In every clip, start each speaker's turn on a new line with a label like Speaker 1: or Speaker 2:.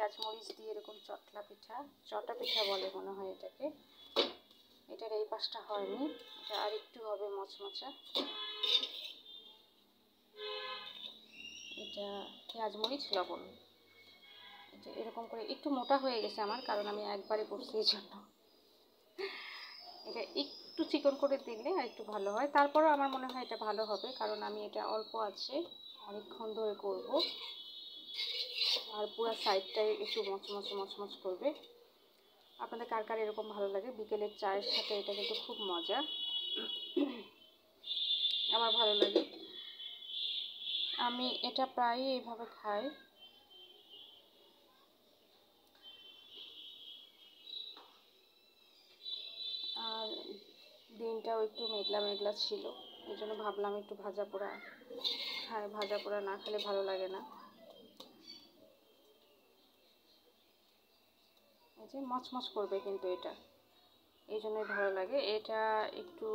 Speaker 1: পেঁয়াজ মরিচ দিয়ে এরকম চটা পিঠা বলে মনে হয় এটাকে। এটার এই পাশটা হয়নি, এটা আর একটু হবে মচমচা। এটা পেঁয়াজ মরিচ লবণ, এটা এরকম করে একটু মোটা হয়ে গেছে আমার, কারণ আমি একবারে করছি এই জন্য। এটা একটু চিকন করে দিলে আর একটু ভালো হয়। তারপরও আমার মনে হয় এটা ভালো হবে, কারণ আমি এটা অল্প আছে অনেকক্ষণ ধরে করব, আর পুরো সাইডটাই একটু মচমচ করবে। আপনাদের কার কার এরকম ভালো লাগে? বিকেলের চায়ের সাথে এটা কিন্তু খুব মজা, আমার ভালো লাগে। আমি এটা প্রায়ই এইভাবে খাই। আর দিনটাও একটু মেঘলা মেঘলা ছিল, এই জন্য ভাবলাম একটু ভাজা পোড়া খাই, ভাজা পোড়া না খেলে ভালো লাগে না। এই যে মচমচ করবে কিন্তু এটা, এই জন্যই ভালো লাগে। এটা একটু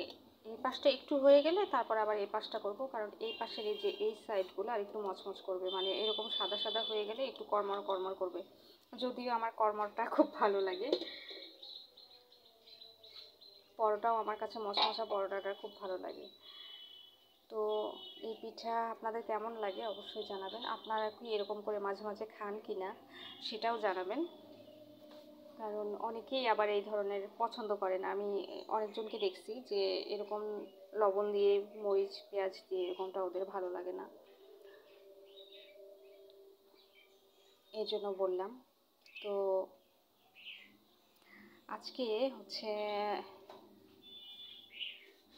Speaker 1: এই পাশটা একটু হয়ে গেলে তারপর আবার এই পাশটা করব, কারণ এই পাশের এই যে এই সাইডগুলো আর একটু মচমচ করবে, মানে এরকম সাদা সাদা হয়ে গেলে একটু কড়মড় কড়মড় করবে। যদিও আমার কড়মড়টা খুব ভালো লাগে, পরোটাও আমার কাছে মশমশা পরোটাটা খুব ভালো লাগে। তো এই পিঠা আপনাদের কেমন লাগে অবশ্যই জানাবেন। আপনারা কি এরকম করে মাঝে মাঝে খান কি না সেটাও জানাবেন, কারণ অনেকেই আবার এই ধরনের পছন্দ করে না। আমি অনেকজনকে দেখছি যে এরকম লবণ দিয়ে মরিচ পেঁয়াজ দিয়ে এরকমটা ওদের ভালো লাগে না, এই জন্য বললাম। তো আজকে হচ্ছে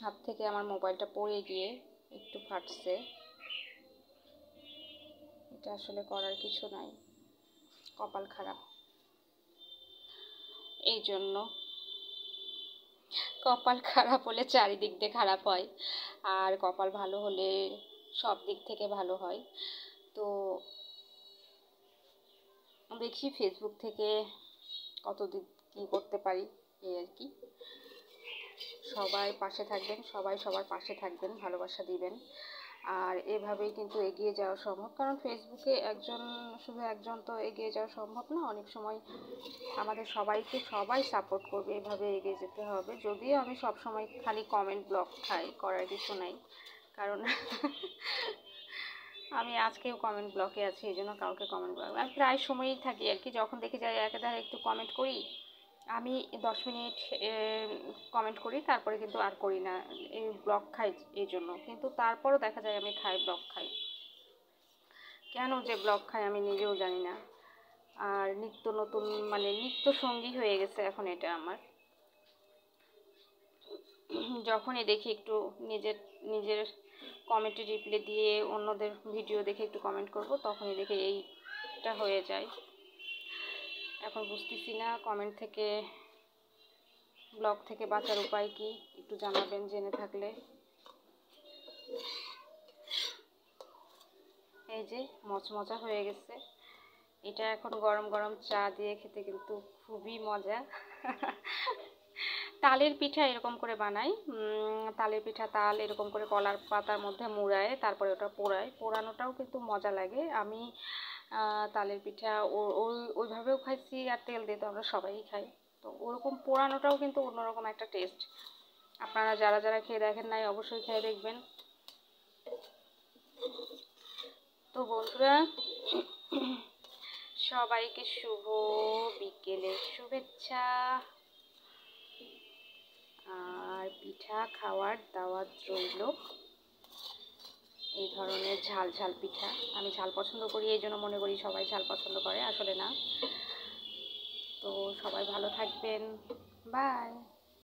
Speaker 1: হাত থেকে আমার মোবাইলটা পড়ে গিয়ে একটু ফাটছে, এটা আসলে করার কিছু নাই, কপাল খারাপ। এই জন্য কপাল খারাপ হলে চারিদিক দিয়ে খারাপ হয়, আর কপাল ভালো হলে সব দিক থেকে ভালো হয়। তো দেখি ফেসবুক থেকে কতদিন কী করতে পারি, এই আর কি। সবাই পাশে থাকবেন, সবাই সবার পাশে থাকবেন, ভালোবাসা দিবেন, আর এভাবেই কিন্তু এগিয়ে যাওয়া সম্ভব। কারণ ফেসবুকে শুধু একজন তো এগিয়ে যাওয়া সম্ভব না, অনেক সময় আমাদের সবাই সাপোর্ট করবে, এভাবে এগিয়ে যেতে হবে। যদিও আমি সব সময় খালি কমেন্ট ব্লক খাই, করার কিছু নাই, কারণ আমি আজকেও কমেন্ট ব্লকে আছি, এই জন্য কাউকে কমেন্ট ব্লক আমি প্রায় সময়ই থাকি আর কি। যখন দেখে যাই একেবারে একটু কমেন্ট করি, আমি 10 মিনিট কমেন্ট করি, তারপরে কিন্তু আর করি না, এই ব্লক খাই এই জন্য। কিন্তু তারপরও দেখা যায় আমি ব্লক খাই, কেন যে ব্লক খাই আমি নিজেও জানি না। আর নিত্য নতুন মানে নিত্য সঙ্গী হয়ে গেছে এখন এটা আমার। যখনই দেখি একটু নিজের কমেন্টে রিপ্লাই দিয়ে অন্যদের ভিডিও দেখে একটু কমেন্ট করব, তখনই দেখে এইটা হয়ে যায়। এখন বুঝতেছি না কমেন্ট থেকে ব্লগ থেকে বাঁচার উপায় কি, একটু জানাবেন জেনে থাকলে। এই যে মচমচা হয়ে গেছে, এটা এখন গরম গরম চা দিয়ে খেতে কিন্তু খুবই মজা। তালের পিঠা এরকম করে বানাই, তালের পিঠা তাল এরকম করে কলার পাতার মধ্যে মুড়ায় তারপরে ওটা পোড়ানোটাও কিন্তু মজা লাগে। আমি তালের পিঠা ওইভাবেও খাইছি, আর তেল দিয়ে তো আমরা সবাই খাই, তো ওরকম পোড়ানোটাও কিন্তু অন্যরকম একটা টেস্ট। আপনারা যারা যারা খেয়ে দেখেন নাই অবশ্যই খেয়ে দেখবেন। তো বন্ধুরা, সবাইকে শুভ বিকেলের শুভেচ্ছা, আর পিঠা খাওয়ার দাওয়াত রইল। এই ধরনের ঝাল ঝাল পিঠা, আমি ঝাল পছন্দ করি, এই জন্য মনে করি সবাই ঝাল পছন্দ করে, আসলে না। তো সবাই ভালো থাকবেন, বাই।